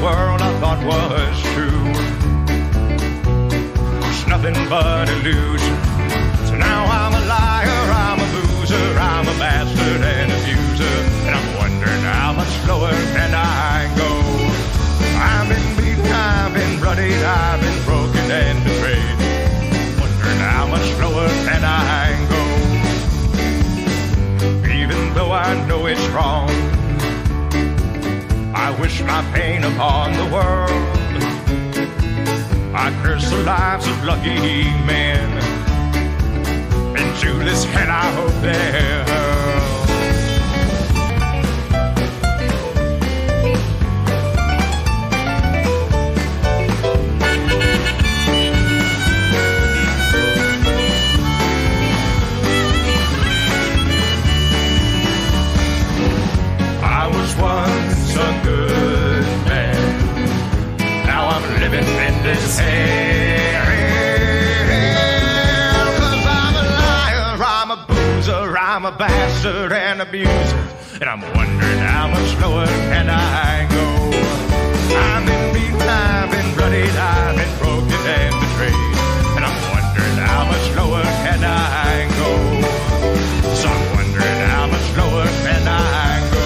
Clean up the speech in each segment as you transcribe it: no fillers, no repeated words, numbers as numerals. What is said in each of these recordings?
world I thought was true. It's nothing but illusion. So now I'm a liar, I'm a loser, I'm a bastard and abuser, and I'm wondering how much lower can I go. I've been beaten, I've been bloodied, I've been broken and betrayed. Wondering how much lower can I go. Even though I know it's wrong, I wish my pain upon the world. I curse the lives of lucky men. Into this hell I hope they're hurled. I was once a good man. Now I'm living in this hell. 'Cause I'm a liar, I'm a boozer, I'm a bastard and abuser, and I'm wondering how much lower can I go. I've been beaten, I've been bloodied, I've been broken and betrayed, and I'm wondering how much lower can I go. So I'm wondering how much lower can I go.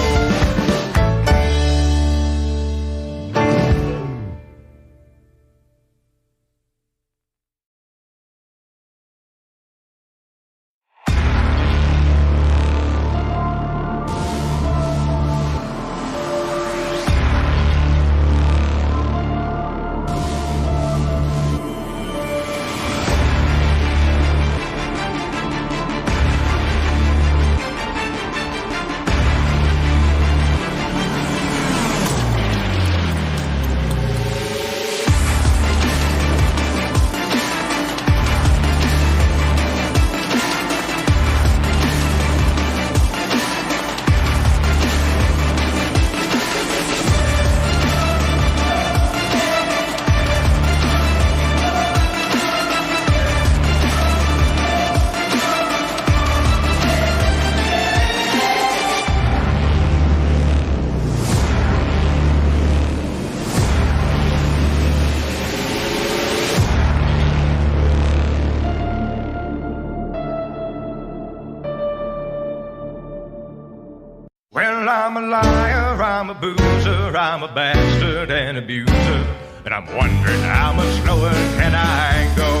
Well, I'm a liar, I'm a boozer, I'm a bastard and abuser, and I'm wondering how much lower can I go.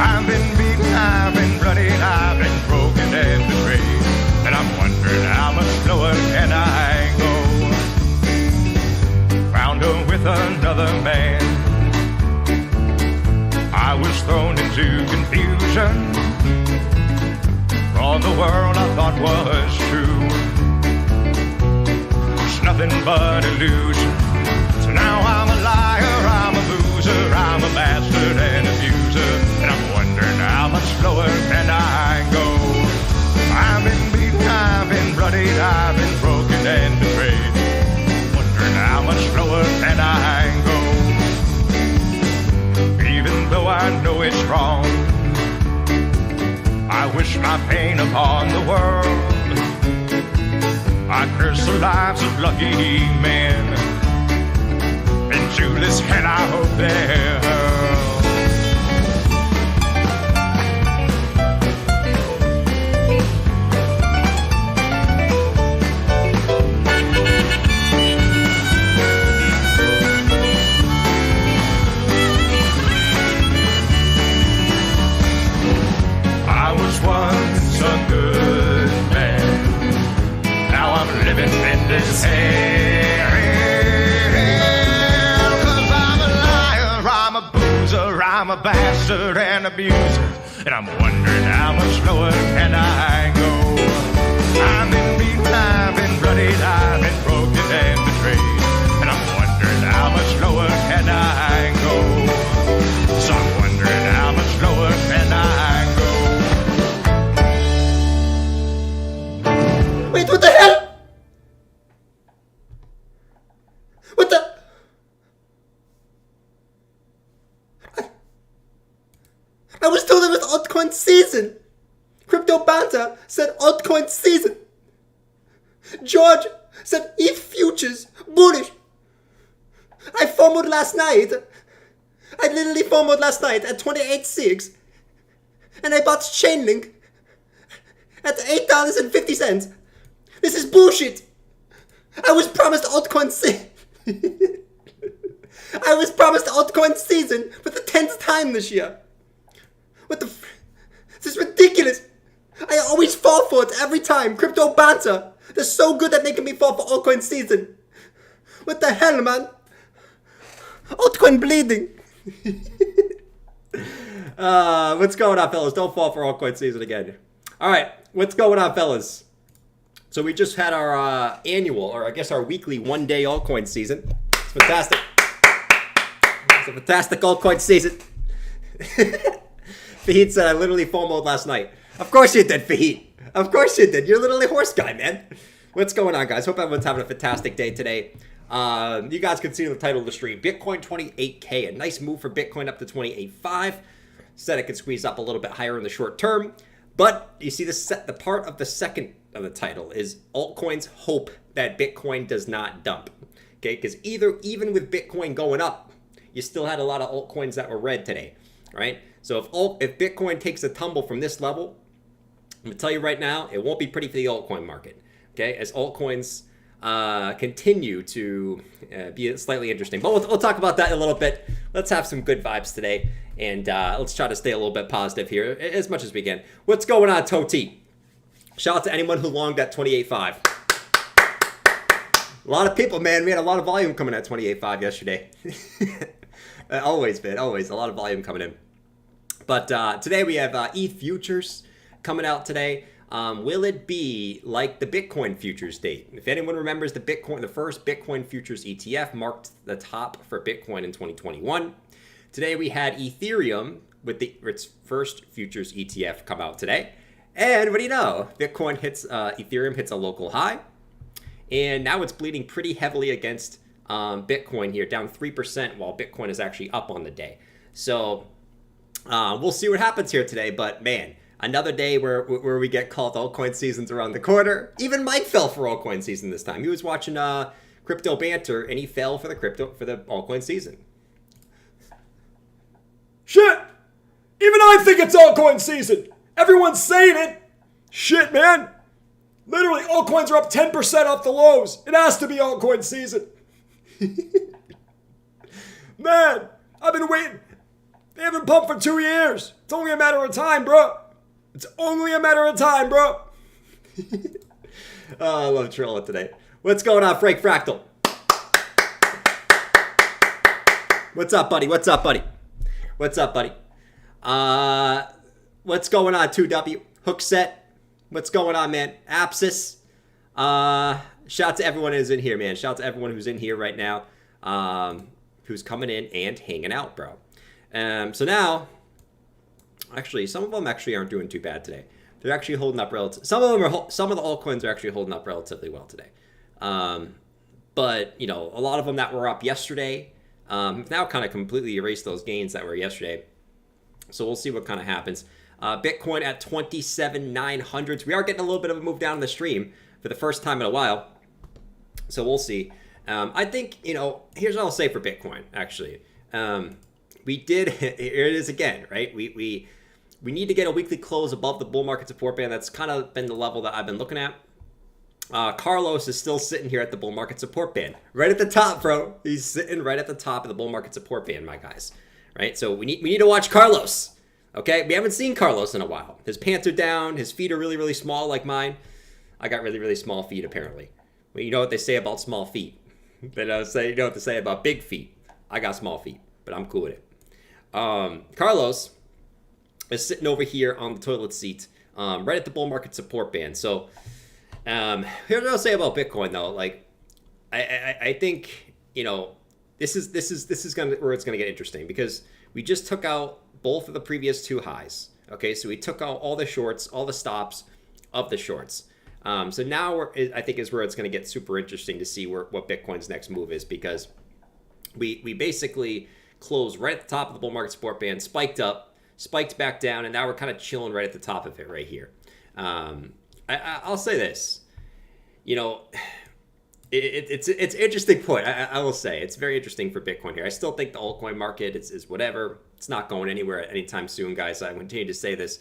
I've been beaten, I've been bloodied, I've been broken and betrayed, and I'm wondering how much lower can I go. Found her with another man. I was thrown into confusion. All the world I thought was true. Nothing but illusion. So now I'm a liar, I'm a loser, I'm a bastard and abuser, and I'm wondering how much lower can I go. I've been beaten, I've been bloodied, I've been broken and betrayed. Wondering how much lower can I go. Even though I know it's wrong, I wish my pain upon the world. I curse the lives of lucky men. Into this hell I hope they're hurled. I was once a good man. Now I'm living in this hell. 'Cause I'm a liar, I'm a boozer, I'm a bastard and abuser, and I'm wondering how much lower can I go. I've been beaten, I've been bloodied, I've been broken and betrayed, and I'm wondering how much lower can I go. So I'm wondering how much lower can I go. Wait, what the hell? What the? I was told it was altcoin season. Crypto Banter said altcoin season. George said ETH futures bullish. I FOMO'd last night. I literally FOMO'd last night at 28.6. And I bought Chainlink at $8.50. This is bullshit. I was promised altcoin I was promised altcoin season for the 10th time this year. What the this is ridiculous. I always fall for it every time. Crypto banter. They're so good at making me fall for altcoin season. What the hell, man? Altcoin bleeding. What's going on, fellas? Don't fall for altcoin season again. All right, what's going on, fellas? So we just had our annual, or I guess our weekly one-day altcoin season. It's fantastic. It's a fantastic altcoin season. Fahid said, I literally FOMO'd last night. Of course you did, Fahid. Of course you did. You're literally a horse guy, man. What's going on, guys? Hope everyone's having a fantastic day today. You guys can see the title of the stream. Bitcoin 28K. A nice move for Bitcoin up to 28.5. Said it could squeeze up a little bit higher in the short term. But you see the part of the second of the title is altcoins hope that Bitcoin does not dump. Okay, because even with Bitcoin going up, you still had a lot of altcoins that were red today, right? So if Bitcoin takes a tumble from this level, I'm gonna tell you right now, it won't be pretty for the altcoin market. Okay, as altcoins continue to be slightly interesting. But we'll talk about that in a little bit. Let's have some good vibes today, and let's try to stay a little bit positive here as much as we can. What's going on, Toti? Shout out to anyone who longed at 28.5. A lot of people, man. We had a lot of volume coming at 28.5 yesterday. Always, man. Always. A lot of volume coming in. But today we have ETH futures coming out today. Will it be like the Bitcoin futures date? If anyone remembers the first Bitcoin futures ETF marked the top for Bitcoin in 2021. Today we had Ethereum with its first futures ETF come out today. And what do you know? Ethereum hits a local high. And now it's bleeding pretty heavily against Bitcoin here, down 3%, while Bitcoin is actually up on the day. So we'll see what happens here today. But man, another day where we get called altcoin seasons around the corner. Even Mike fell for altcoin season this time. He was watching crypto banter and he fell for the altcoin season. Shit! Even I think it's altcoin season. Everyone's saying it. Shit, man. Literally, altcoins are up 10% off the lows. It has to be altcoin season. Man, I've been waiting. They haven't pumped for 2 years. It's only a matter of time, bro. It's only a matter of time, bro. Oh, I love trolling today. What's going on, Frank Fractal? What's up, buddy? What's up, buddy? What's up, buddy? What's going on, 2W? Hookset? What's going on, man? Apsis? Shout out to everyone who's in here, man. Shout out to everyone who's in here right now, who's coming in and hanging out, bro. So now, actually, some of them actually aren't doing too bad today. They're actually holding up relative. Some of the altcoins are actually holding up relatively well today. But you know, a lot of them that were up yesterday have now kind of completely erased those gains that were yesterday. So we'll see what kind of happens. Bitcoin at 27,900. We are getting a little bit of a move down in the stream for the first time in a while. So we'll see. I think, you know, here's what I'll say for Bitcoin, actually. We did, here it is again, right? We need to get a weekly close above the bull market support band. That's kind of been the level that I've been looking at. Carlos is still sitting here at the bull market support band. Right at the top, bro. He's sitting right at the top of the bull market support band, my guys. Right? So we need to watch Carlos. Okay? We haven't seen Carlos in a while. His pants are down. His feet are really, really small like mine. I got really, really small feet, apparently. Well, you know what they say about small feet. You know what they say about big feet. I got small feet, but I'm cool with it. Carlos is sitting over here on the toilet seat, right at the bull market support band. So here's what I'll say about Bitcoin, though. Like, I think, you know, this is where it's gonna get interesting, because we just took out both of the previous two highs. Okay, so we took out all the shorts, all the stops of the shorts. So now I think is where it's going to get super interesting to see what Bitcoin's next move is, because we basically closed right at the top of the bull market support band, spiked up, spiked back down, and now we're kind of chilling right at the top of it right here. I'll say this, you know, it's an interesting point. I will say it's very interesting for Bitcoin here. I still think the altcoin market is whatever. It's not going anywhere anytime soon, guys. I continue to say this.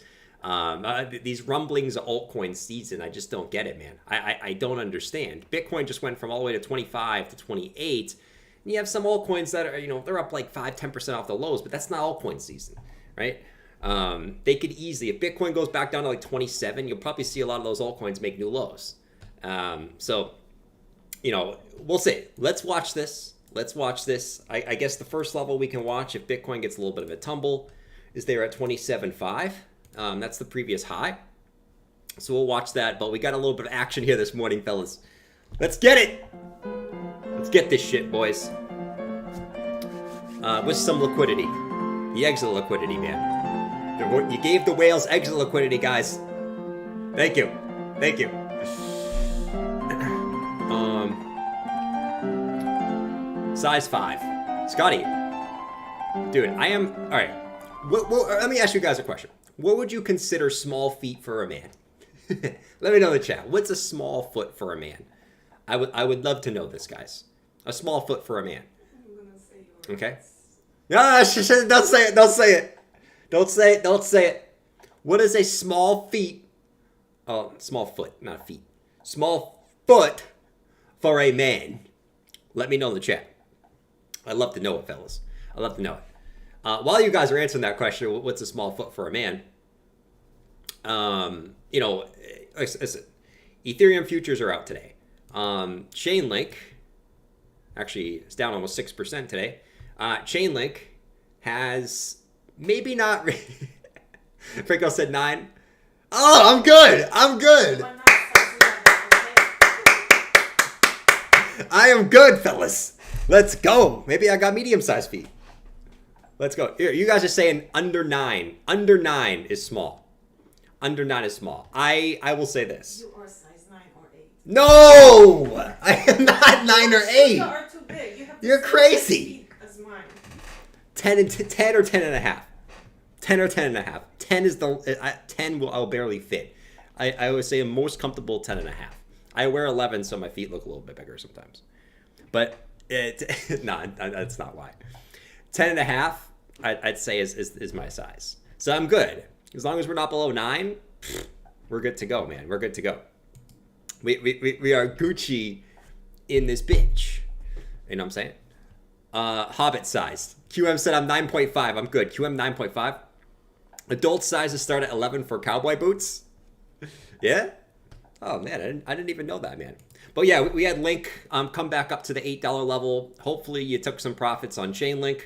These rumblings of altcoin season, I just don't get it, man. I don't understand. Bitcoin just went from all the way to 25 to 28. And you have some altcoins that are, they're up like 5-10% off the lows, but that's not altcoin season, right? They could easily, if Bitcoin goes back down to like 27, you'll probably see a lot of those altcoins make new lows. So, we'll see. Let's watch this. I guess the first level we can watch if Bitcoin gets a little bit of a tumble is there at 27.5. That's the previous high. So we'll watch that. But we got a little bit of action here this morning, fellas. Let's get it. Let's get this shit, boys. With some liquidity. The exit liquidity, man. You gave the whales exit liquidity, guys. Thank you. Size 5. Scotty. Dude, I am... All right. Let me ask you guys a question. What would you consider small feet for a man? Let me know in the chat. What's a small foot for a man? I would love to know this, guys. A small foot for a man. I'm gonna say yours. Okay. No, don't say it. Don't say it. What is a small feet? Oh, small foot, not feet. Small foot for a man. Let me know in the chat. I'd love to know it, fellas. I'd love to know it. While you guys are answering that question, what's a small foot for a man? Listen, Ethereum futures are out today. Chainlink, actually, it's down almost 6% today. Chainlink has maybe not. Franco said 9. Oh, I'm good. I am good, fellas. Let's go. Maybe I got medium-sized feet. Let's go. Here, you guys are saying under 9. Under 9 is small. Under 9 is small. I will say this. You are size 9 or 8. No! I am not 9 or 8. You are too big. You have You're crazy. as mine. 10 or 10 and a half. 10 or 10 and a hal 10 is the 10 I'll barely fit. I would say I'm most comfortable 10 and a half. I wear 11, so my feet look a little bit bigger sometimes. But that's not why. 10 and a half, I'd say is my size. So I'm good. As long as we're not below 9, we're good to go, man. We're good to go. We are Gucci in this bitch. You know what I'm saying? Hobbit size. QM said I'm 9.5. I'm good. QM 9.5. Adult sizes start at 11 for cowboy boots. Yeah? Oh, man. I didn't even know that, man. But yeah, we had Link come back up to the $8 level. Hopefully you took some profits on Chainlink.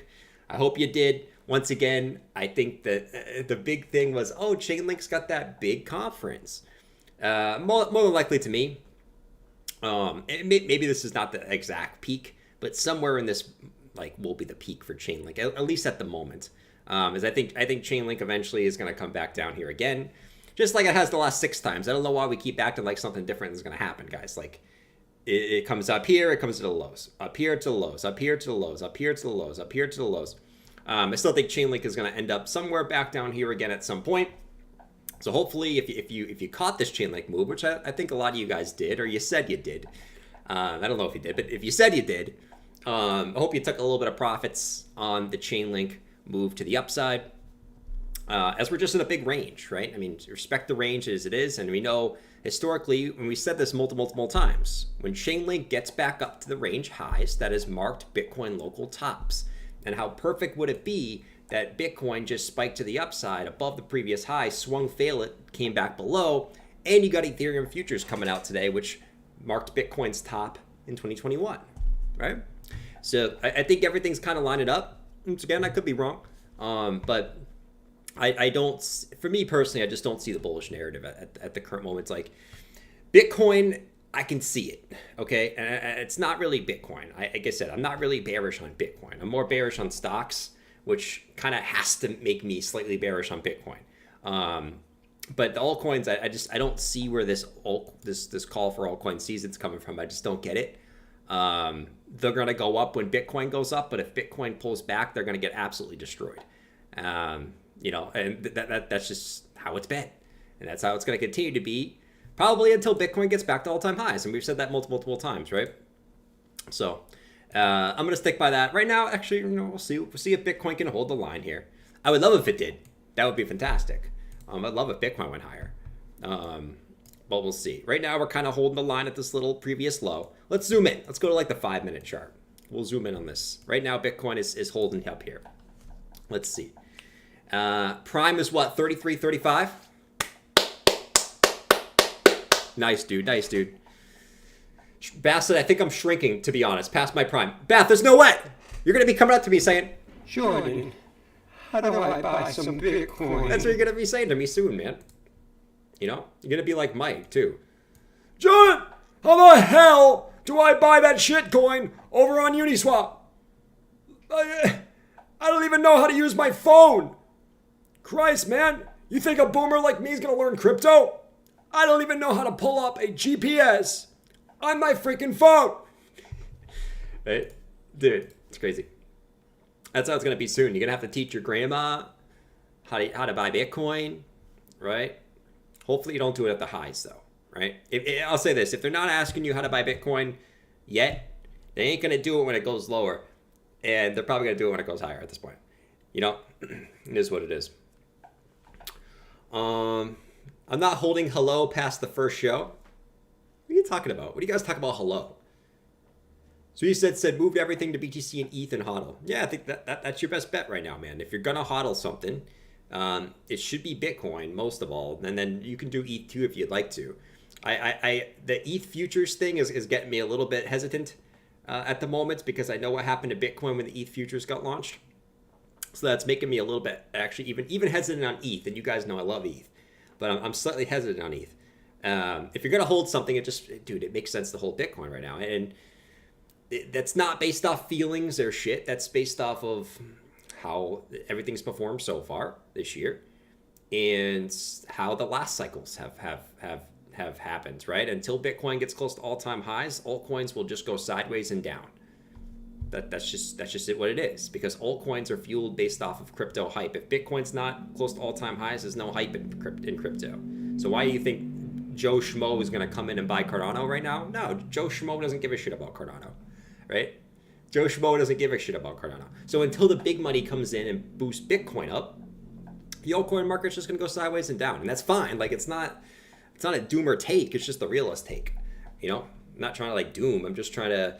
I hope you did. Once again, I think that the big thing was, Chainlink's got that big conference. More than likely to me, maybe this is not the exact peak, but somewhere in this will be the peak for Chainlink, at least at the moment. As I think Chainlink eventually is going to come back down here again, just like it has the last 6 times. I don't know why we keep acting like something different is going to happen, guys. It comes up here, it comes to the lows, up here to the lows, up here to the lows, up here to the lows, up here to the lows. I still think Chainlink is going to end up somewhere back down here again at some point. So hopefully, if you caught this Chainlink move, which I think a lot of you guys did, or you said you did, I don't know if you did, but if you said you did, I hope you took a little bit of profits on the Chainlink move to the upside. As we're just in a big range, right? I mean, respect the range as it is, and we know historically, when we said this multiple times, when Chainlink gets back up to the range highs, that has marked Bitcoin local tops. And how perfect would it be that Bitcoin just spiked to the upside above the previous high, swung fail it, came back below, and you got Ethereum futures coming out today, which marked Bitcoin's top in 2021, right? So I think everything's kind of lining up. Once again, I could be wrong, but I don't, for me personally, I just don't see the bullish narrative at the current moment. It's like Bitcoin, I can see it, okay? And it's not really Bitcoin. Like I said, I'm not really bearish on Bitcoin. I'm more bearish on stocks, which kind of has to make me slightly bearish on Bitcoin. But the altcoins, I don't see where this call for altcoin season's coming from. I just don't get it. They're going to go up when Bitcoin goes up, but if Bitcoin pulls back, they're going to get absolutely destroyed. And that's just how it's been. And that's how it's going to continue to be, probably until Bitcoin gets back to all-time highs. And we've said that multiple times, right? So I'm going to stick by that. Right now, actually, we'll see if Bitcoin can hold the line here. I would love if it did. That would be fantastic. I'd love if Bitcoin went higher. But we'll see. Right now, we're kind of holding the line at this little previous low. Let's zoom in. Let's go to like the 5-minute chart. We'll zoom in on this. Right now, Bitcoin is holding up here. Let's see. Prime is what, 33.35? Nice, dude. Nice, dude. Bassett, I think I'm shrinking, to be honest, past my prime. Bath, there's no way. You're going to be coming up to me saying, Jordan, how do I buy some Bitcoin? that's what you're going to be saying to me soon, man. You're going to be like Mike, too. John, how the hell do I buy that shit coin over on Uniswap? I don't even know how to use my phone. Christ, man. You think a boomer like me is going to learn crypto? I don't even know how to pull up a GPS on my freaking phone. Right? Dude, it's crazy. That's how it's going to be soon. You're going to have to teach your grandma how to buy Bitcoin, right? Hopefully you don't do it at the highs, though, right? I'll say this. If they're not asking you how to buy Bitcoin yet, they ain't going to do it when it goes lower. And they're probably going to do it when it goes higher at this point. It is what it is. I'm not holding hello past the first show. What are you talking about? What are you guys talking about hello? So you said moved everything to BTC and ETH and HODL. Yeah, I think that's your best bet right now, man. If you're going to HODL something, it should be Bitcoin most of all. And then you can do ETH too if you'd like to. The ETH futures thing is getting me a little bit hesitant at the moment because I know what happened to Bitcoin when the ETH futures got launched. So that's making me a little bit actually even hesitant on ETH. And you guys know I love ETH. But I'm slightly hesitant on ETH. If you're going to hold something, it makes sense to hold Bitcoin right now. And that's not based off feelings or shit. That's based off of how everything's performed so far this year and how the last cycles have happened, right? Until Bitcoin gets close to all-time highs, altcoins will just go sideways and down. That's just it what it is, because altcoins are fueled based off of crypto hype. If Bitcoin's not close to all-time highs, there's no hype in crypto. So why do you think Joe Schmo is going to come in and buy Cardano right now? No, Joe Schmo doesn't give a shit about Cardano, right? Joe Schmo doesn't give a shit about Cardano. So until the big money comes in and boosts Bitcoin up, the altcoin market's just going to go sideways and down, and that's fine. Like it's not a doomer take. It's just the realist take. I'm not trying to like doom. I'm just trying to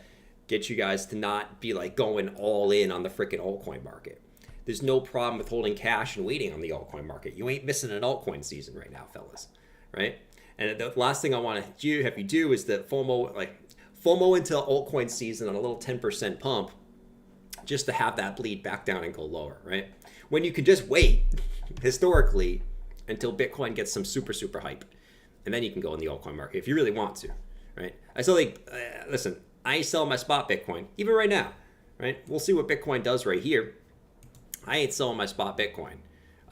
get you guys to not be like going all in on the freaking altcoin market. There's no problem with holding cash and waiting on the altcoin market. You ain't missing an altcoin season right now, fellas, right? And the last thing I want to have you do is the FOMO into altcoin season on a little 10% pump just to have that bleed back down and go lower, right? When you can just wait historically until Bitcoin gets some super, super hype. And then you can go in the altcoin market if you really want to, right? I still think, listen, I ain't selling my spot Bitcoin, even right now, right? We'll see what Bitcoin does right here. I ain't selling my spot Bitcoin.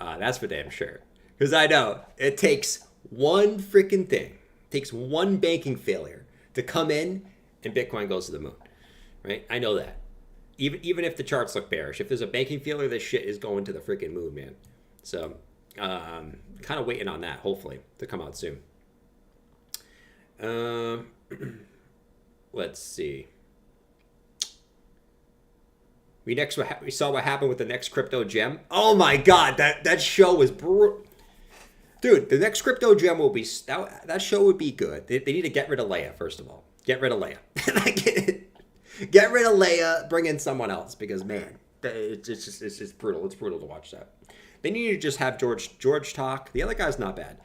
That's for damn sure. Because I know it takes one freaking thing. It takes one banking failure to come in and Bitcoin goes to the moon, right? I know that. Even if the charts look bearish, if there's a banking failure, this shit is going to the freaking moon, man. So, kind of waiting on that, hopefully, to come out soon. Let's see. We saw what happened with the next crypto gem. Oh my god, that show was brutal. Dude, the next crypto gem will be that show would be good. They need to get rid of Leia first of all. Get rid of Leia. Get rid of Leia. Bring in someone else because man, it's just brutal. It's brutal to watch that. They need to just have George talk. The other guy's not bad.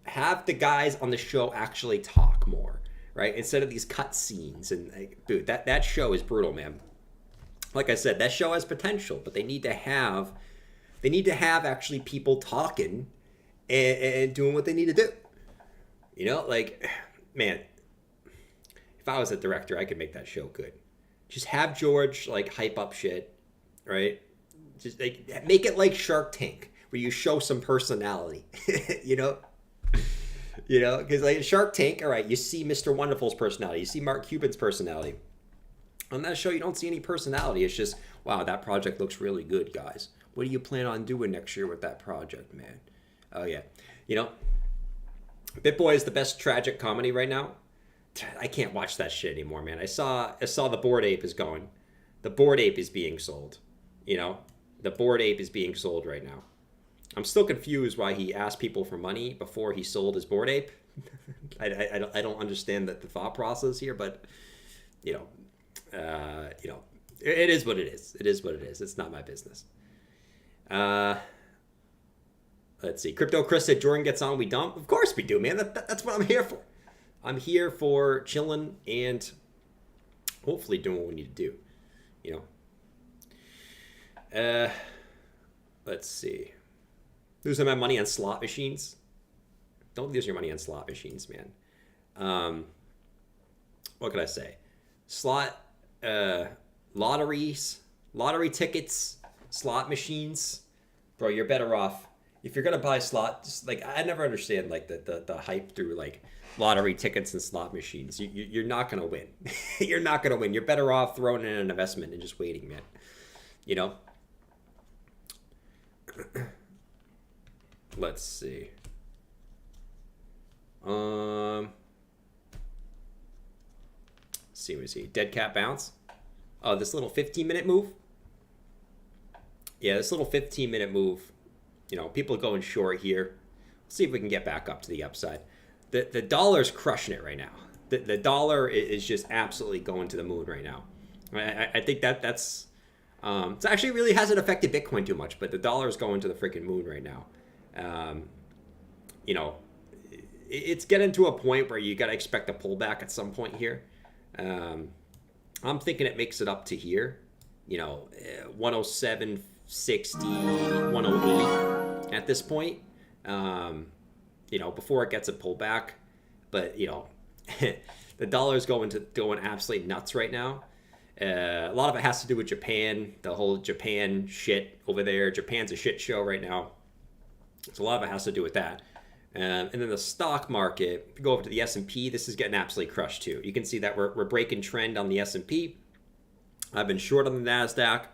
Have the guys on the show actually talk more, right? Instead of these cut scenes and dude, that show is brutal, man. Like I said, that show has potential, but they need to have actually people talking and doing what they need to do. Like, man, if I was a director, I could make that show good. Just have George like hype up shit, right? Just like make it like Shark Tank, where you show some personality, because like Shark Tank, all right, you see Mr. Wonderful's personality, you see Mark Cuban's personality. On that show, you don't see any personality. It's just, wow, that project looks really good, guys. What do you plan on doing next year with that project, man? Oh, yeah. BitBoy is the best tragic comedy right now. I can't watch that shit anymore, man. I saw the Bored Ape is going. The Bored Ape is being sold. You know, the Bored Ape is being sold right now. I'm still confused why he asked people for money before he sold his Bored Ape. I don't understand the thought process here, but you know, it is what it is. It is what it is. It's not my business. Let's see. Crypto Chris said Jordan gets on, we dump. Of course we do, man. That's what I'm here for. I'm here for chilling and hopefully doing what we need to do. You know. Let's see. Losing my money on slot machines. Don't lose your money on slot machines, man. What could I say? Lotteries, lottery tickets, slot machines. Bro, you're better off. If you're gonna buy slot, just like I never understand like the hype through like lottery tickets and slot machines. You're not gonna win. You're not gonna win. You're better off throwing in an investment and just waiting, man. You know. Let's see. Let's see what we see. Dead cat bounce. Oh, this little 15-minute move. Yeah, this little 15-minute move. You know, people going short here. Let's see if we can get back up to the upside. The dollar's crushing it right now. The dollar is just absolutely going to the moon right now. I think that's it actually really hasn't affected Bitcoin too much, but the dollar's going to the freaking moon right now. You know, it's getting to a point where you got to expect a pullback at some point here. I'm thinking it makes it up to here. You know, 107.60, 108 at this point. You know, before it gets a pullback. But, you know, the dollar's going absolutely nuts right now. A lot of it has to do with Japan, the whole Japan shit over there. Japan's a shit show right now. So a lot of it has to do with that. And then the stock market, if you go over to the S&P, this is getting absolutely crushed too. You can see that we're breaking trend on the S&P. I've been short on the NASDAQ.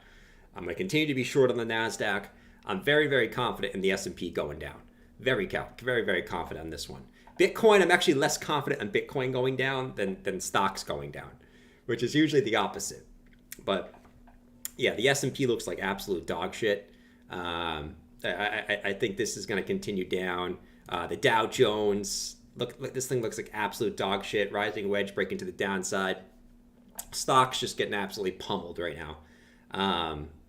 I'm going to continue to be short on the NASDAQ. I'm very, very confident in the S&P going down. Very, very confident on this one. Bitcoin, I'm actually less confident on Bitcoin going down than stocks going down, which is usually the opposite. But yeah, the S&P looks like absolute dog shit. I think this is going to continue down. The Dow Jones, look, this thing looks like absolute dog shit. Rising wedge breaking to the downside. Stocks just getting absolutely pummeled right now.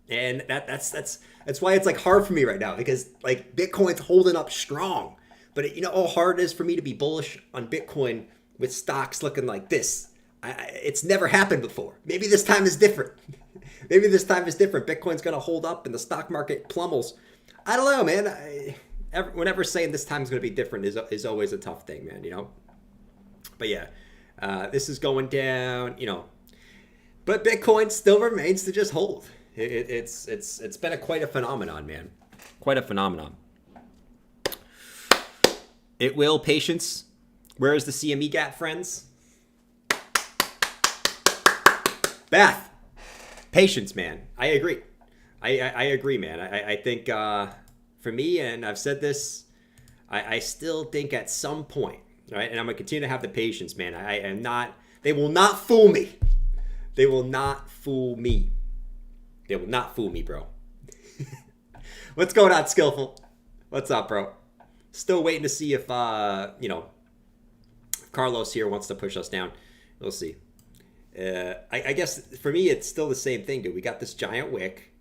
And that's why it's like hard for me right now, because like Bitcoin's holding up strong. But you know how hard it is for me to be bullish on Bitcoin with stocks looking like this. It's never happened before. Maybe this time is different. Maybe this time is different. Bitcoin's going to hold up and the stock market plummels. I don't know, man. Whenever saying this time is going to be different is always a tough thing, man, you know? But yeah, this is going down, you know. But Bitcoin still remains to just hold. It's been quite a phenomenon, man. Quite a phenomenon. It will, patience. Where is the CME gap, friends? Beth, patience, man. I agree. I agree, man. I think for me, and I've said this, I still think at some point, right? And I'm going to continue to have the patience, man. I am not, they will not fool me. They will not fool me. They will not fool me, bro. What's going on, Skillful? What's up, bro? Still waiting to see if, you know, Carlos here wants to push us down. We'll see. I guess for me, it's still the same thing, dude. We got this giant wick,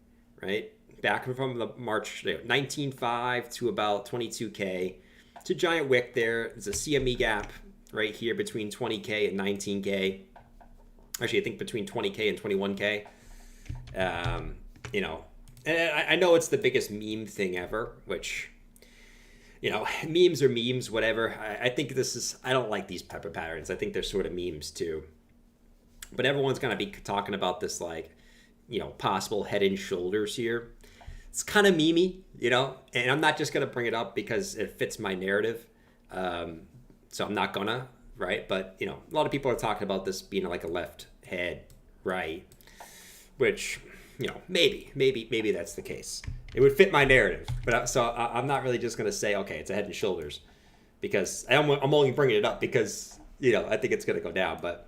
right? Back from the March 19.5 to about 22K. It's a giant wick there. There's a CME gap right here between 20K and 19K. Actually, I think between 20K and 21K. You know, and I know it's the biggest meme thing ever, which, you know, memes are memes, whatever. I think this is, I don't like these type of patterns. I think they're sort of memes too. But everyone's going to be talking about this, like, you know, possible head and shoulders here. It's kind of memey, you know, and I'm not just going to bring it up because it fits my narrative. So I'm not gonna, right? But, you know, a lot of people are talking about this being like a left head, right? Which, you know, maybe that's the case. It would fit my narrative. But so I'm not really just going to say, okay, it's a head and shoulders, because I'm only bringing it up because I think it's going to go down. But,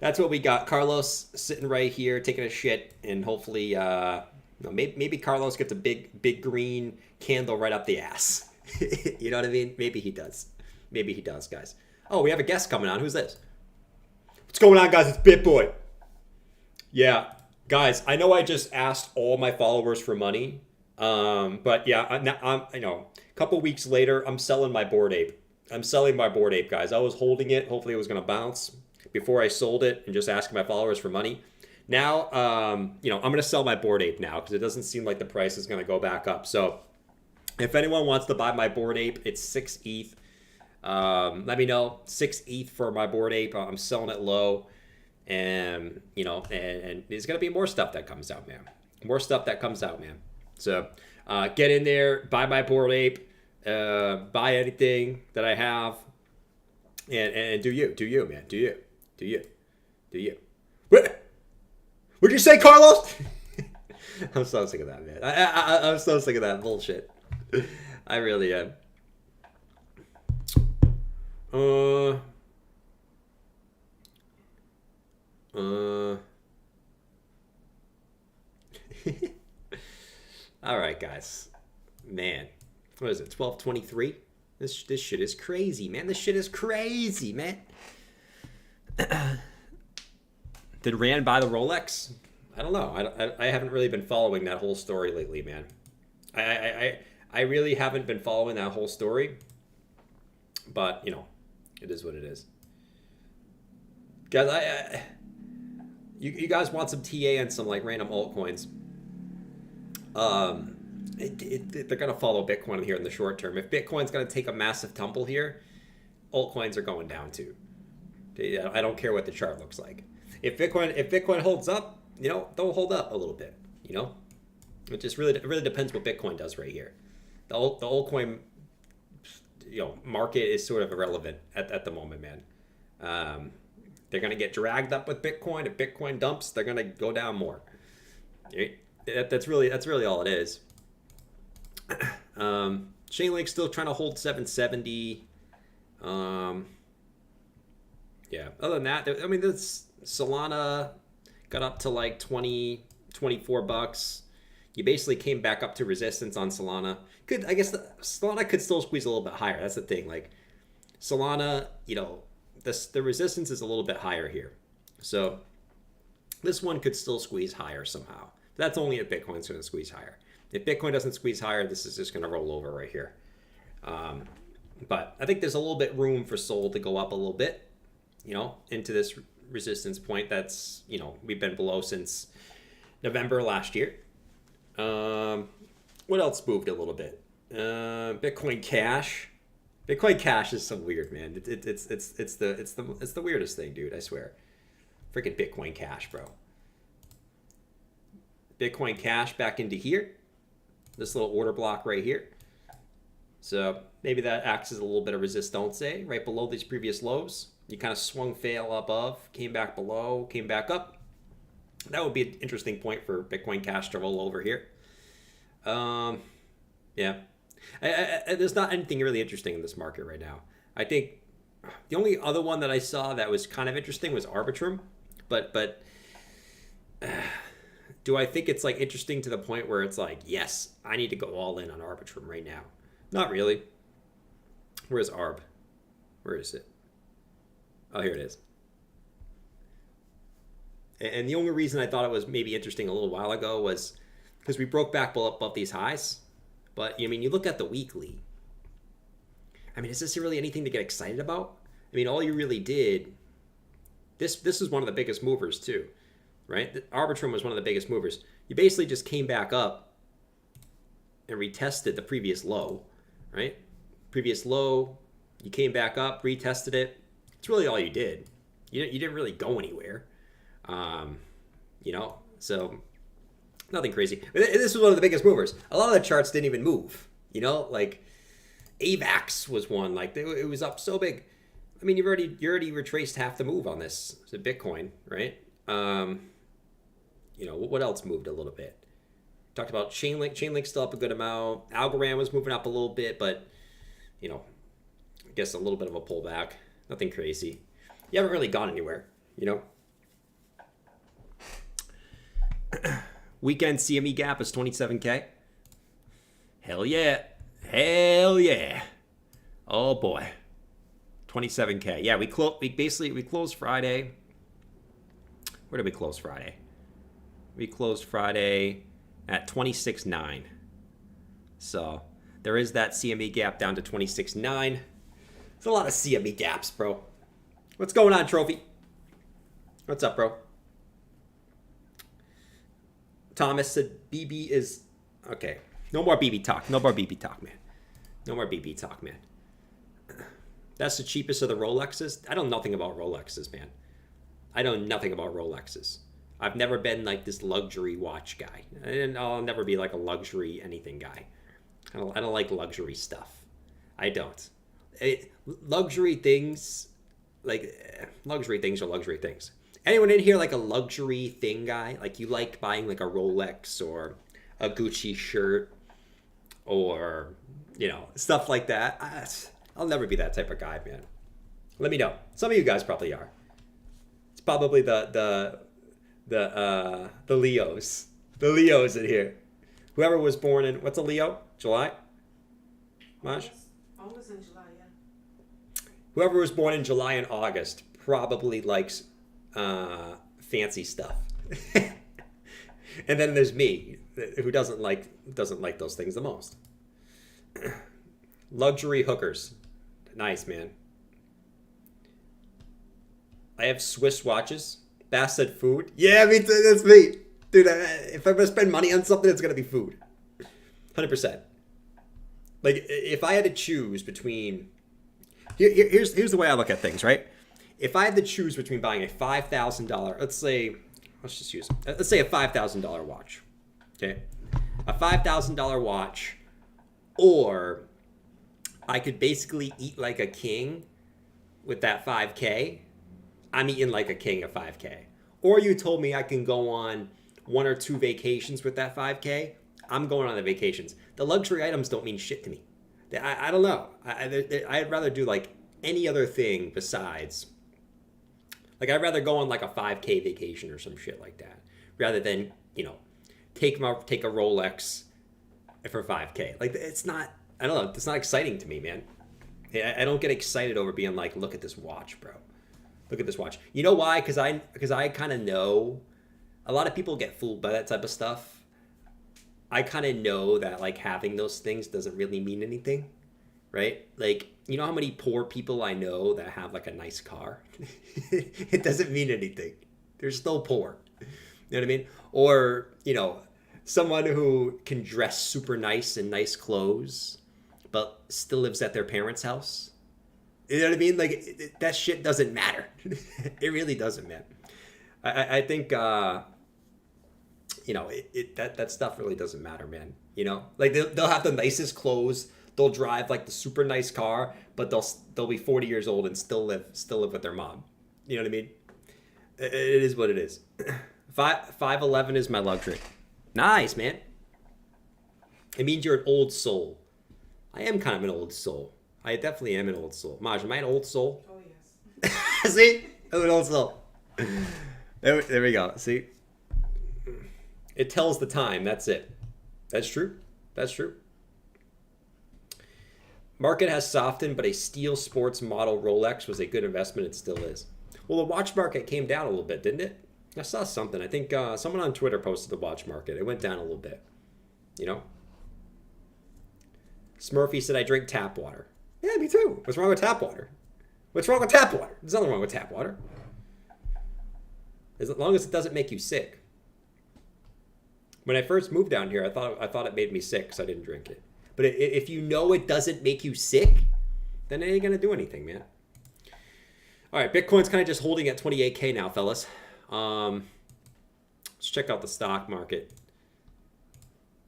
that's what we got. Carlos sitting right here taking a shit, and hopefully, maybe Carlos gets a big green candle right up the ass. You know what I mean? Maybe he does. Maybe he does, guys. Oh, we have a guest coming on. Who's this? What's going on, guys? It's BitBoy. Yeah, guys, I know I just asked all my followers for money, but yeah, I'm a couple weeks later, I'm selling my Bored Ape. I'm selling my Bored Ape, guys. I was holding it. Hopefully it was going to bounce before I sold it and just asking my followers for money. Now, I'm going to sell my Bored Ape now because it doesn't seem like the price is going to go back up. So if anyone wants to buy my Bored Ape, it's 6 ETH. Let me know. 6 ETH for my Bored Ape. I'm selling it low. And, and there's going to be more stuff that comes out, man. More stuff that comes out, man. So get in there, buy my Bored Ape, buy anything that I have, and do you, man. Do you. What'd you say, Carlos? I'm so sick of that, man. I'm so sick of that bullshit. I really am. All right, guys. Man, what is it? 12:23. This shit is crazy, man. This shit is crazy, man. Did Rand buy the Rolex? I don't know. I haven't really been following that whole story lately, man. I really haven't been following that whole story. But it is what it is. Guys, you guys want some TA and some like random altcoins. They're gonna follow Bitcoin here in the short term. If Bitcoin's gonna take a massive tumble here, altcoins are going down too. I don't care what the chart looks like. If Bitcoin holds up, they'll hold up a little bit. It just really depends what Bitcoin does right here. The altcoin market is sort of irrelevant at the moment, man. They're gonna get dragged up with Bitcoin. If Bitcoin dumps, they're gonna go down more. That's really all it is. Chainlink's still trying to hold 770. Yeah. Other than that, this Solana got up to like 24 bucks. You basically came back up to resistance on Solana. Solana could still squeeze a little bit higher. That's the thing. Like Solana, the resistance is a little bit higher here. So this one could still squeeze higher somehow. That's only if Bitcoin's going to squeeze higher. If Bitcoin doesn't squeeze higher, this is just going to roll over right here. But I think there's a little bit room for Sol to go up a little bit, into this resistance point that's, we've been below since November last year. What else moved a little bit? Bitcoin Cash. Bitcoin Cash is so weird, man. It's the weirdest thing, dude. I swear. Freaking Bitcoin Cash, bro. Bitcoin Cash back into here. This little order block right here. So maybe that acts as a little bit of resistance, right below these previous lows. You kind of swung fail above, came back below, came back up. That would be an interesting point for Bitcoin Cash to roll over here. Yeah. There's not anything really interesting in this market right now. I think the only other one that I saw that was kind of interesting was Arbitrum. But do I think it's like interesting to the point where it's like, yes, I need to go all in on Arbitrum right now? Not really. Where's Arb? Where is it? Oh, here it is. And the only reason I thought it was maybe interesting a little while ago was because we broke back above these highs. But, you look at the weekly. Is this really anything to get excited about? All you really did, this is one of the biggest movers too, right? Arbitrum was one of the biggest movers. You basically just came back up and retested the previous low, right? Previous low, you came back up, retested it. It's really all you did. You didn't really go anywhere. So nothing crazy. This was one of the biggest movers. A lot of the charts didn't even move. Like AVAX was one. Like it was up so big. You already retraced half the move on this. It's a Bitcoin, right? What else moved a little bit? Talked about Chainlink. Chainlink's still up a good amount. Algorand was moving up a little bit, but guess a little bit of a pullback. Nothing crazy. You haven't really gone anywhere, you know? Weekend CME gap is 27K. Hell yeah. Hell yeah. Oh boy. 27K. Yeah, we closed Friday. Where did we close Friday? We closed Friday at 26.9. So there is that CME gap down to 26.9. There's a lot of CME gaps, bro. What's going on, Trophy? What's up, bro? Thomas said BB is... Okay. No more BB talk. No more BB talk, man. No more BB talk, man. That's the cheapest of the Rolexes. I know nothing about Rolexes, man. I know nothing about Rolexes. I've never been like this luxury watch guy. And I'll never be like a luxury anything guy. I don't like luxury stuff. I don't. Luxury things, luxury things are luxury things. Anyone in here like a luxury thing guy? Like you like buying like a Rolex or a Gucci shirt or, you know, stuff like that? I'll never be that type of guy, man. Let me know. Some of you guys probably are. It's probably the Leos. The Leos in here. Whoever was born in, what's a Leo? July? Maj? August and July, yeah. Whoever was born in July and August probably likes fancy stuff. And then there's me, who doesn't like those things the most. Luxury hookers. Nice, man. I have Swiss watches. Bass said food. Yeah, me too. That's me. Dude, if I'm going to spend money on something, it's going to be food. 100%. Like, if I had to choose between... Here's the way I look at things, right? If I had to choose between buying a $5,000... Let's say a $5,000 watch. Okay? A $5,000 watch, or I could basically eat like a king with that 5K. I'm eating like a king at 5K. Or you told me I can go on 1 or 2 vacations with that 5K. I'm going on the vacations. The luxury items don't mean shit to me. I don't know. I'd rather do like any other thing besides. Like I'd rather go on like a 5K vacation or some shit like that, rather than, you know, take a Rolex for 5K. Like it's not. I don't know. It's not exciting to me, man. I don't get excited over being like, look at this watch, bro. Look at this watch. You know why? Because I kind of know. A lot of people get fooled by that type of stuff. I kind of know that like having those things doesn't really mean anything, right? Like, you know how many poor people I know that have like a nice car? It doesn't mean anything. They're still poor. You know what I mean? Or, you know, someone who can dress super nice in nice clothes, but still lives at their parents' house. You know what I mean? Like, that shit doesn't matter. It really doesn't, man. I think, you know, that stuff really doesn't matter, man. You know? Like, they'll have the nicest clothes. They'll drive, like, the super nice car, but they'll be 40 years old and still live with their mom. You know what I mean? It is what it is. 5'11" is my luxury. Nice, man. It means you're an old soul. I am kind of an old soul. I definitely am an old soul. Maj, am I an old soul? Oh, yes. See? I'm an old soul. There we go. See? It tells the time. That's it. That's true. That's true. Market has softened, but a steel sports model Rolex was a good investment. It still is. Well, the watch market came down a little bit, didn't it? I saw something. I think someone on Twitter posted the watch market. It went down a little bit. You know? Smurfy said, I drink tap water. Yeah, me too. What's wrong with tap water? What's wrong with tap water? There's nothing wrong with tap water. As long as it doesn't make you sick. When I first moved down here, I thought it made me sick, so I didn't drink it. But if you know it doesn't make you sick, then it ain't going to do anything, man. All right, Bitcoin's kind of just holding at 28K now, fellas. Let's check out the stock market.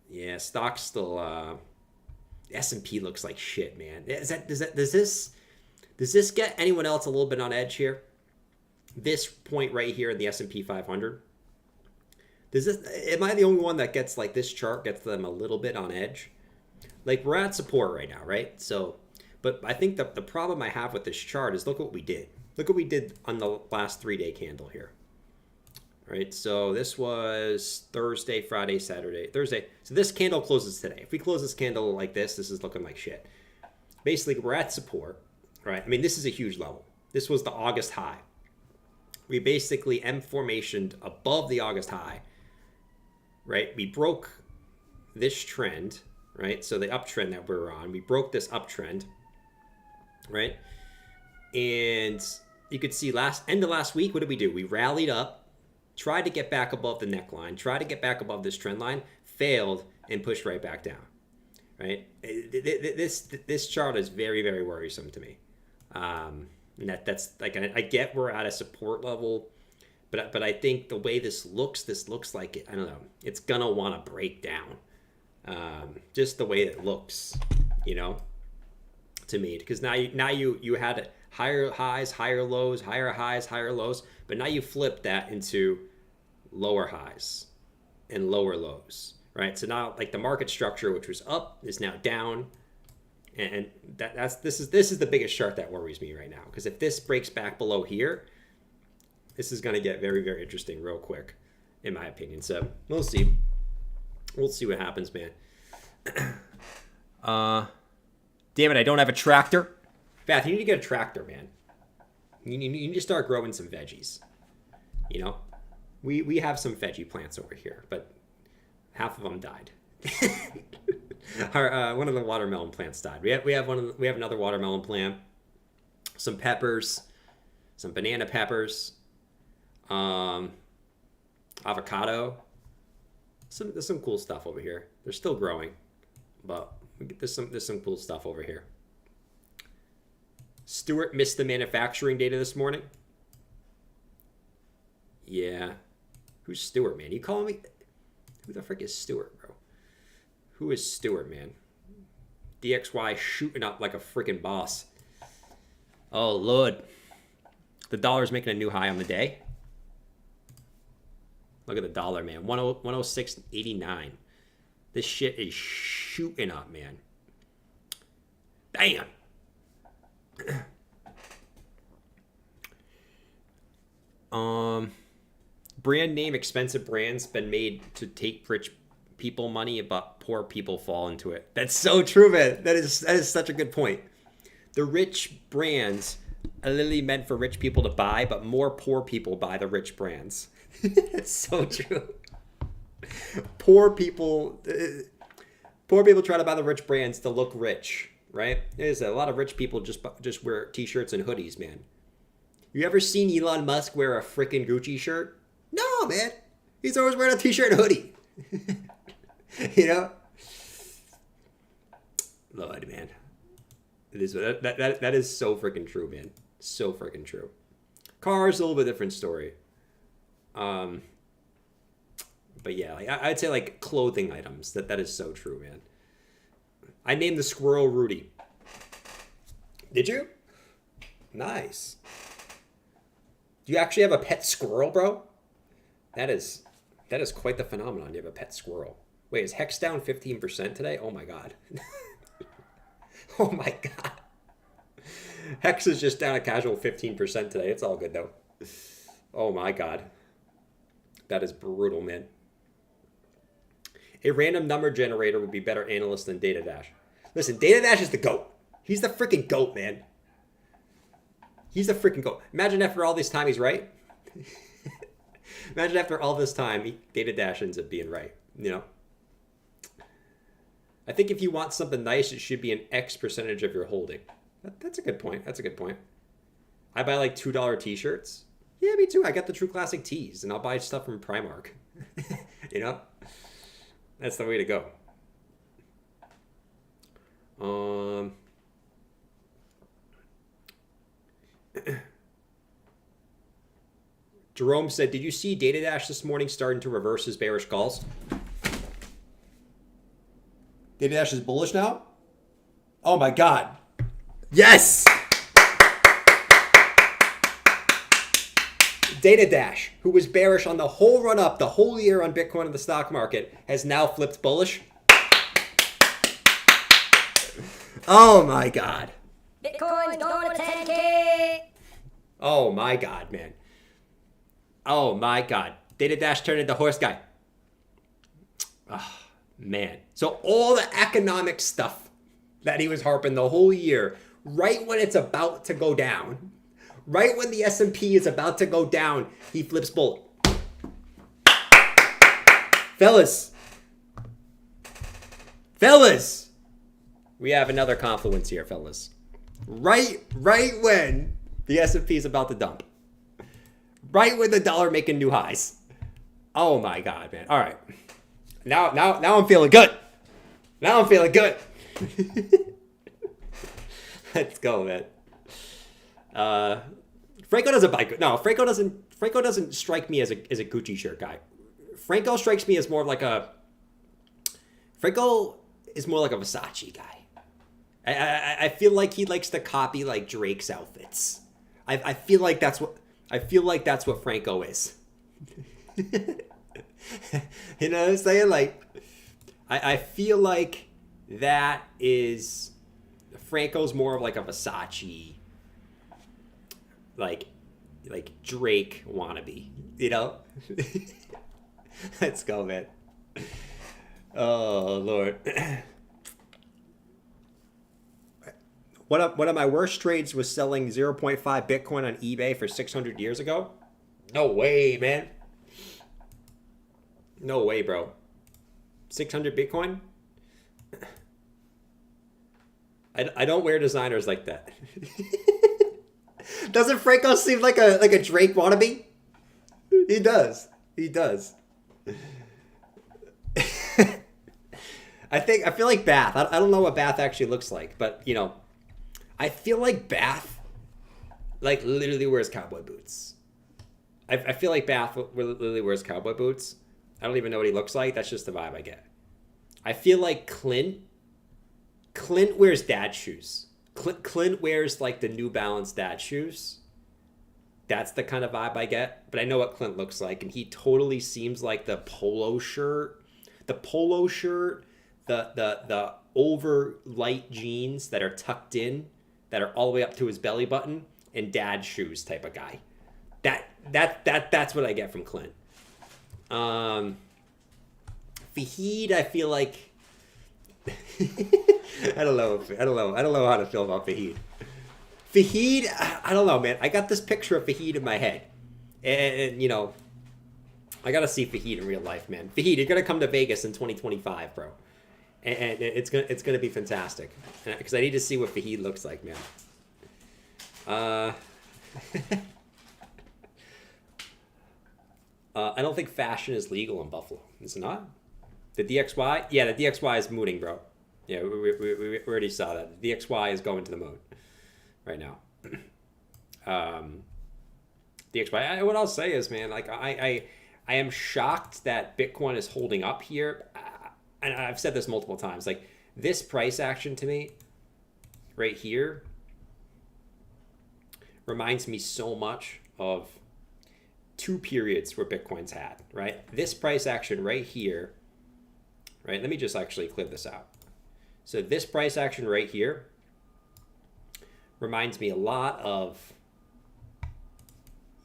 Yeah, stock's still... S&P looks like shit, man. Does this get anyone else a little bit on edge here? This point right here in the S&P 500. Am I the only one that gets like this chart gets them a little bit on edge? Like we're at support right now, right? So, But I think the problem I have with this chart is look what we did. Look what we did on the last 3-day candle here. Right, so this was Thursday, Friday, Saturday, Thursday. So this candle closes today. If we close this candle like this is looking like shit. Basically, we're at support, right? I mean, this is a huge level. This was the August high. We basically M formationed above the August high, right? We broke this trend, right? So the uptrend that we were on, we broke this uptrend, right? And you could see end of last week, what did we do? We rallied up, tried to get back above the neckline, tried to get back above this trend line, failed, and pushed right back down, right? This chart is very, very worrisome to me. And that's like, I get we're at a support level, but I think the way this looks like it, I don't know, it's gonna want to break down. Just the way it looks, you know, to me, because now you had higher highs, higher lows, higher highs, higher lows, but now you flip that into lower highs and lower lows, right? So now like the market structure, which was up, is now down, and this is the biggest chart that worries me right now, because if this breaks back below here, this is going to get very, very interesting real quick, in my opinion. So we'll see what happens, man. Damn it, I don't have a tractor. Beth, you need to get a tractor, man. You need to start growing some veggies. You know, we have some veggie plants over here, but half of them died. One of the watermelon plants died. We have another watermelon plant, some peppers, some banana peppers, avocado. There's some cool stuff over here. They're still growing, but there's some cool stuff over here. Stuart missed the manufacturing data this morning. Yeah. Who's Stuart, man? You calling me? Who the frick is Stuart, bro? Who is Stuart, man? DXY shooting up like a freaking boss. Oh, Lord. The dollar's making a new high on the day. Look at the dollar, man. 106.89. This shit is shooting up, man. Damn. Brand name expensive brands been made to take rich people money, but poor people fall into it. That's so true, man. That is such a good point. The rich brands are literally meant for rich people to buy, but more poor people buy the rich brands. That's so true. Poor people try to buy the rich brands to look rich, right? There's a lot of rich people just wear t-shirts and hoodies, man. You ever seen Elon Musk wear a freaking Gucci shirt? No, man. He's always wearing a t-shirt and hoodie. You know? Lord, man. It is that is so freaking true, man. So freaking true. Cars, a little bit different story. But yeah, like, I'd say like clothing items. That is so true, man. I named the squirrel Rudy. Did you? Nice. Do you actually have a pet squirrel, bro? That is quite the phenomenon. You have a pet squirrel. Wait, is Hex down 15% today? Oh my god. Oh my god. Hex is just down a casual 15% today. It's all good though. Oh my god. That is brutal, man. A random number generator would be better analyst than DataDash. Listen, DataDash is the GOAT. He's the freaking GOAT, man. He's the freaking GOAT. Imagine after all this time he's right. Imagine after all this time, DataDash ends up being right, you know? I think if you want something nice, it should be an X percentage of your holding. That's a good point. That's a good point. I buy like $2 t-shirts. Yeah, me too. I got the True Classic tees, and I'll buy stuff from Primark. You know? That's the way to go. Jerome said, did you see DataDash this morning starting to reverse his bearish calls? DataDash is bullish now? Oh my god. Yes! DataDash, who was bearish on the whole run up, the whole year on Bitcoin and the stock market, has now flipped bullish. Oh my god. Bitcoin's going to 10K. Oh my God, man. Oh my God. Data Dash turned into horse guy. Oh, man. So all the economic stuff that he was harping the whole year, right when it's about to go down, right when the S&P is about to go down, he flips bullet. Fellas, we have another confluence here, fellas. Right when the S&P is about to dump. Right when the dollar making new highs. Oh my God, man. All right. Now I'm feeling good. Now I'm feeling good. Let's go, man. Franco doesn't buy good. No, Franco doesn't strike me as a Gucci shirt guy. Franco strikes me as more like a Versace guy. I feel like he likes to copy like Drake's outfits. I feel like that's what Franco is. You know what I'm saying? Like, I feel like that is Franco's more of like a Versace, like Drake wannabe. You know? Let's go, man. Oh Lord. One of my worst trades was selling 0.5 Bitcoin on eBay for 600 years ago. No way, man. No way, bro. 600 Bitcoin? I don't wear designers like that. Doesn't Franco seem like a Drake wannabe? He does. He does. I feel like Bath. I don't know what Bath actually looks like, but you know, I feel like Bath like literally wears cowboy boots. I feel like Bath literally wears cowboy boots. I don't even know what he looks like. That's just the vibe I get. I feel like Clint wears dad shoes. Clint wears like the New Balance dad shoes. That's the kind of vibe I get. But I know what Clint looks like, and he totally seems like the polo shirt, the over light jeans that are tucked in, that are all the way up to his belly button, and dad shoes type of guy. That's what I get from Clint. Fahid, I feel like I don't know how to feel about Fahid. Fahid, I don't know, man. I got this picture of Fahid in my head, and you know, I gotta see Fahid in real life, man. Fahid, you're gonna come to Vegas in 2025, bro, and it's gonna be fantastic because I need to see what Fahid looks like, man. I don't think fashion is legal in Buffalo. Is it not? The DXY? Yeah, the DXY is mooning, bro. Yeah, we already saw that. The DXY is going to the moon right now. DXY. What I'll say is, man, like I am shocked that Bitcoin is holding up here. And I've said this multiple times. Like, this price action to me, right here, reminds me so much of two periods where Bitcoin's had, right? This price action right here, right? Let me just actually clear this out. So this price action right here reminds me a lot of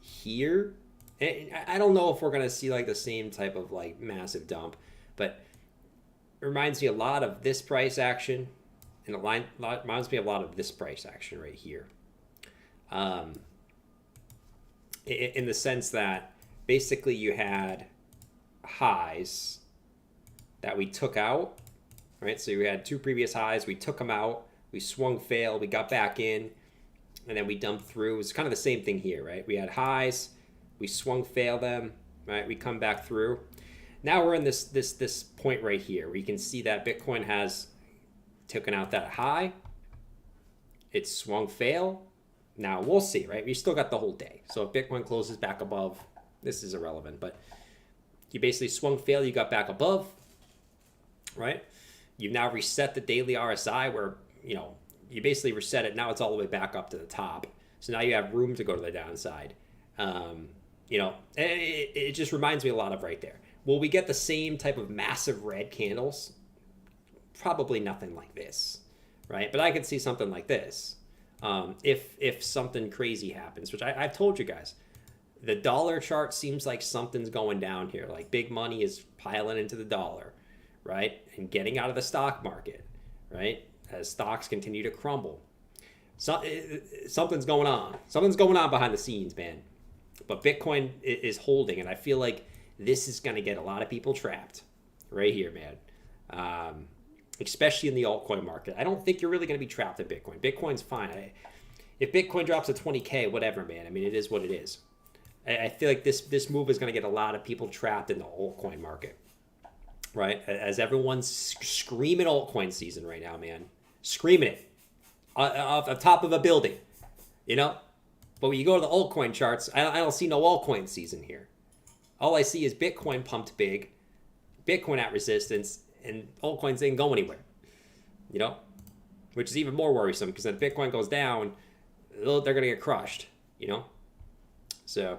here. And I don't know if we're going to see like the same type of like massive dump, but it reminds me a lot of this price action, and it reminds me a lot of this price action right here. In the sense that basically you had highs that we took out, right? So we had two previous highs, we took them out, we swung fail, we got back in, and then we dumped through. It's kind of the same thing here, right? We had highs, we swung fail them, right? We come back through. Now we're in this point right here where you can see that Bitcoin has taken out that high, it swung fail. Now we'll see, right? We still got the whole day. So if Bitcoin closes back above, this is irrelevant, but you basically swung fail, you got back above, right? You've now reset the daily RSI where, you know, you basically reset it. Now it's all the way back up to the top. So now you have room to go to the downside. You know, it just reminds me a lot of right there. Will we get the same type of massive red candles? Probably nothing like this, right? But I could see something like this. if something crazy happens, which I've told you guys. The dollar chart seems like something's going down here. Like big money is piling into the dollar, right? And getting out of the stock market, right? As stocks continue to crumble. So, something's going on. Something's going on behind the scenes, man. But Bitcoin is holding, and I feel like this is going to get a lot of people trapped right here, man. Especially in the altcoin market. I don't think you're really going to be trapped in Bitcoin. Bitcoin's fine. If Bitcoin drops to 20K, whatever, man. I mean, it is what it is. I feel like this move is going to get a lot of people trapped in the altcoin market, right? As everyone's screaming altcoin season right now, man. Screaming it off the top of a building, you know? But when you go to the altcoin charts, I don't see no altcoin season here. All I see is Bitcoin pumped big, Bitcoin at resistance, and altcoins ain't go anywhere, you know? Which is even more worrisome because then Bitcoin goes down, they're going to get crushed, you know? So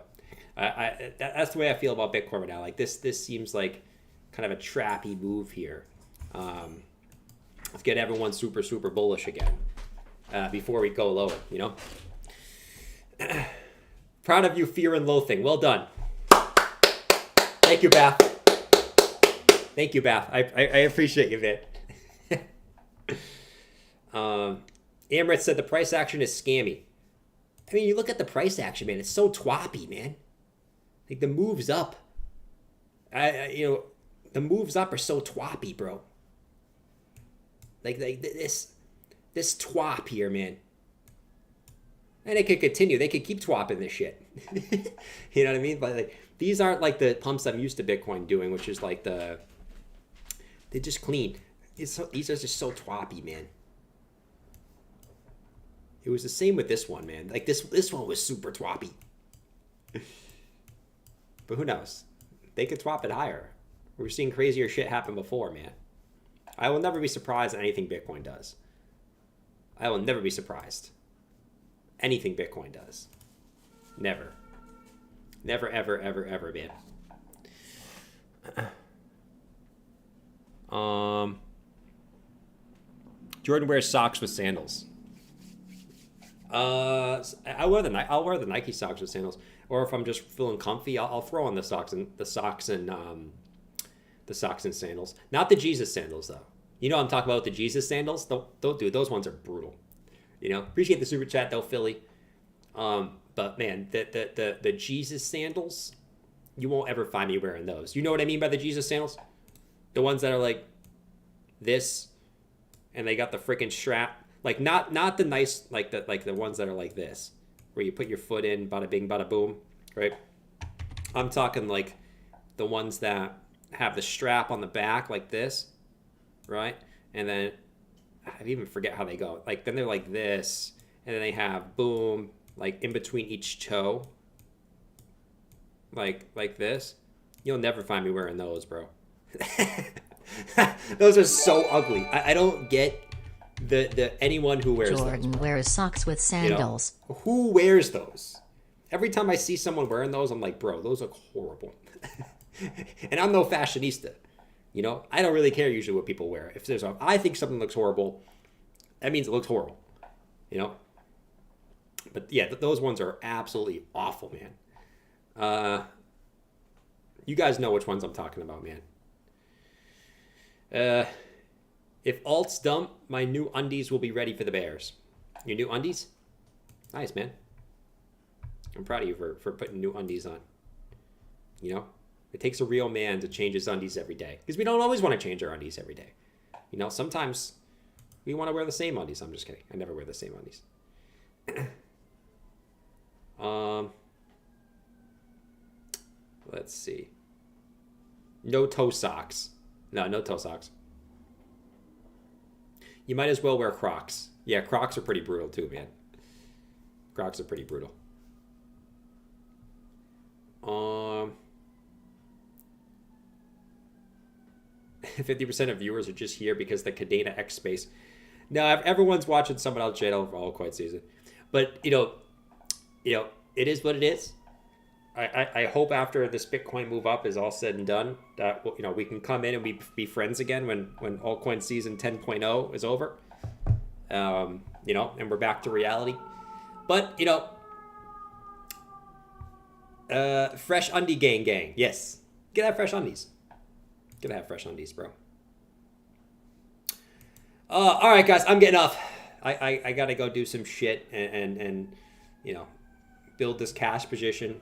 that's the way I feel about Bitcoin right now. Like this seems like kind of a trappy move here. Let's get everyone super, super bullish again before we go lower, you know? Proud of you, Fear and Loathing. Well done. Thank you, Bath. Thank you, Bath. I appreciate you, man. Amrit said the price action is scammy. I mean, you look at the price action, man. It's so twappy, man. Like the moves up. The moves up are so twappy, bro. Like this twop here, man. And it could continue. They could keep twapping this shit. You know what I mean? But like, these aren't like the pumps I'm used to Bitcoin doing, which is like they're just clean. These are just so twappy, man. It was the same with this one, man. Like this one was super twappy. But who knows? They could twop it higher. We're seeing crazier shit happen before, man. I will never be surprised at anything Bitcoin does. I will never be surprised. Anything Bitcoin does. Never. Never, ever, ever, ever, man. Jordan wears socks with sandals. I'll wear the Nike socks with sandals, or if I'm just feeling comfy, I'll throw on the socks and sandals. Not the Jesus sandals though. You know what I'm talking about, the Jesus sandals. Don't do those ones are brutal. You know, appreciate the super chat though, Philly. But man, the Jesus sandals, you won't ever find me wearing those. You know what I mean by the Jesus sandals? The ones that are like this, and they got the freaking strap. Like not the nice like the ones that are like this, where you put your foot in, bada bing, bada boom, right? I'm talking like the ones that have the strap on the back like this, right? And then I even forget how they go. Like then they're like this, and then they have boom, like in between each toe, like this. You'll never find me wearing those, bro. Those are so ugly. I don't get the anyone who wears Jordan those. wears socks with sandals. You know, who wears those? Every time I see someone wearing those, I'm like, bro, those look horrible. And I'm no fashionista. You know, I don't really care usually what people wear. If I think something looks horrible, that means it looks horrible. You know? But yeah, those ones are absolutely awful, man. You guys know which ones I'm talking about, man. If alts dump, my new undies will be ready for the Bears. Your new undies? Nice, man. I'm proud of you for putting new undies on. You know? It takes a real man to change his undies every day. Because we don't always want to change our undies every day. You know, sometimes we want to wear the same undies. I'm just kidding. I never wear the same undies. Let's see. No toe socks. No toe socks. You might as well wear Crocs. Yeah, Crocs are pretty brutal too, man. Crocs are pretty brutal. 50% of viewers are just here because the Cadena X space. No, everyone's watching someone else's channel for Altcoin season. But, you know, it is what it is. I hope after this Bitcoin move up is all said and done that, you know, we can come in and be friends again when Altcoin season 10.0 is over. you know, and we're back to reality. But, you know, fresh undie gang. Yes. Gotta have fresh undies. Gotta have fresh undies, bro. All right, guys, I'm getting off. I gotta go do some shit and you know, build this cash position,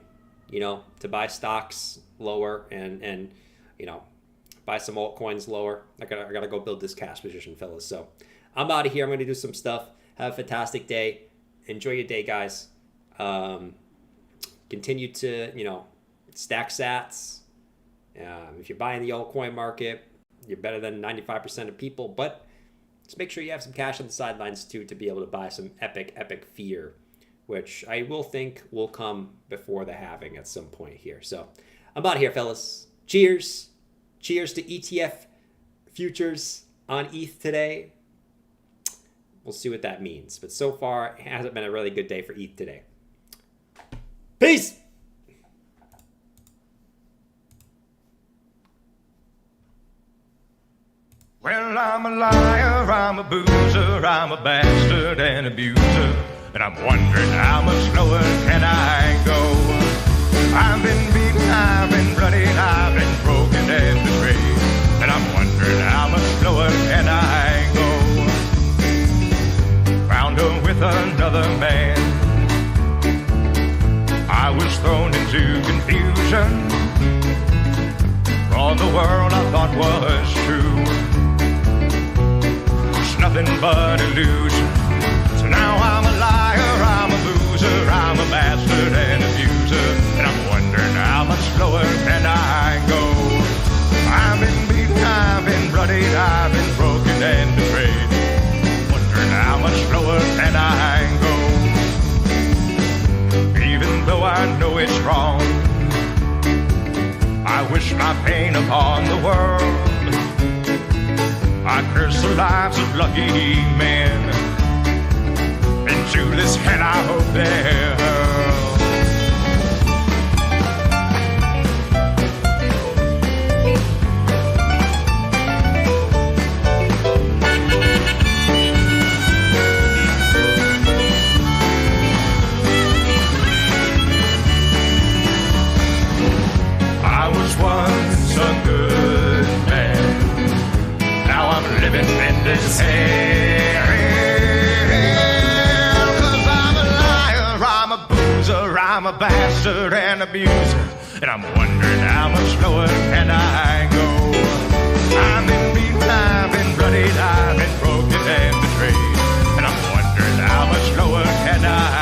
you know, to buy stocks lower and you know, buy some altcoins lower. I gotta go build this cash position, fellas. So I'm out of here. I'm gonna do some stuff. Have a fantastic day. Enjoy your day, guys. Continue to, you know, stack sats. If you're buying the altcoin market, you're better than 95% of people, but just make sure you have some cash on the sidelines too to be able to buy some epic fear, which I will think will come before the halving at some point here. So I'm out of here, fellas. Cheers. Cheers to ETF futures on ETH today. We'll see what that means. But so far, it hasn't been a really good day for ETH today. Peace! Well, I'm a liar, I'm a boozer, I'm a bastard and abuser, and I'm wondering how much lower can I go? I've been beaten, I've been bloodied, I've been broken and betrayed, and I'm wondering how much lower can I go? Found her with another man, I was thrown into confusion, all the world I thought was true, nothing but illusion. So now I'm a liar, I'm a loser, I'm a bastard and abuser, and I'm wondering how much lower can I go? I've been beaten, I've been bloodied, I've been broken and betrayed, wondering how much lower can I go? Even though I know it's wrong, I wish my pain upon the world. I curse the lives of lucky men. Into this hell I hope they're hurled. I was once a good man, living in this hell, 'cause I'm a liar, I'm a boozer, I'm a bastard and abuser, and I'm wondering how much lower can I go? I've been beaten, I've been bloodied, I've been broken and betrayed, and I'm wondering how much lower can I